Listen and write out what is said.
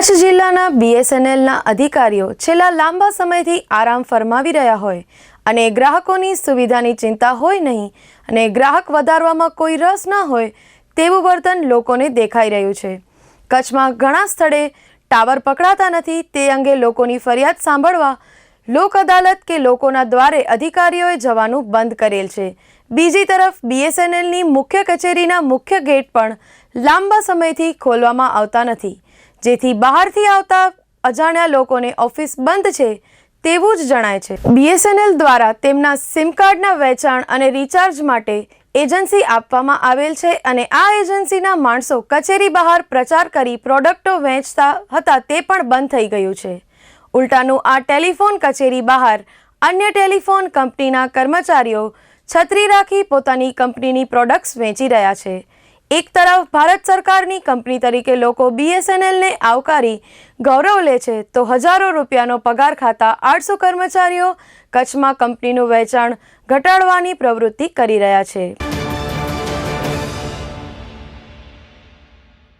કચ્છ જિલ્લાના બીએસએનએલના અધિકારીઓ છેલ્લા લાંબા સમયથી આરામ ફરમાવી રહ્યા હોય અને ગ્રાહકોની સુવિધાની ચિંતા હોય નહીં અને ગ્રાહક વધારવામાં કોઈ રસ ન હોય તેવું વર્તન લોકોને દેખાઈ રહ્યું છે। કચ્છમાં ઘણા સ્થળે ટાવર પકડાતા નથી તે અંગે લોકોની ફરિયાદ સાંભળવા લોક અદાલત કે લોકોના દ્વારે અધિકારીઓએ જવાનું બંધ કરેલ છે। બીજી તરફ બીએસએનએલની મુખ્ય કચેરીના મુખ્ય ગેટ પણ લાંબા સમયથી ખોલવામાં આવતા નથી, જેથી બહારથી આવતા અજાણ્યા લોકોને ઓફિસ બંધ છે તેવું જ જણાય છે। બીએસએનએલ દ્વારા તેમના સિમ કાર્ડના વેચાણ અને રિચાર્જ માટે એજન્સી આપવામાં આવેલ છે અને આ એજન્સીના માણસો કચેરી બહાર પ્રચાર કરી પ્રોડક્ટો વેચતા હતા તે પણ બંધ થઈ ગયું છે। ઉલટાનું આ ટેલિફોન કચેરી બહાર અન્ય ટેલિફોન કંપનીના કર્મચારીઓ છત્રી રાખી પોતાની કંપનીની પ્રોડક્ટ્સ વેચી રહ્યા છે। એક તરફ ભારત સરકારની કંપની તરીકે લોકો બીએસએનએલને આવકારી ગૌરવ લે છે તો હજારો રૂપિયાનો પગાર ખાતા 800 કર્મચારીઓ કચ્છમાં કંપનીનું વેચાણ ઘટાડવાની પ્રવૃત્તિ કરી રહ્યા છે।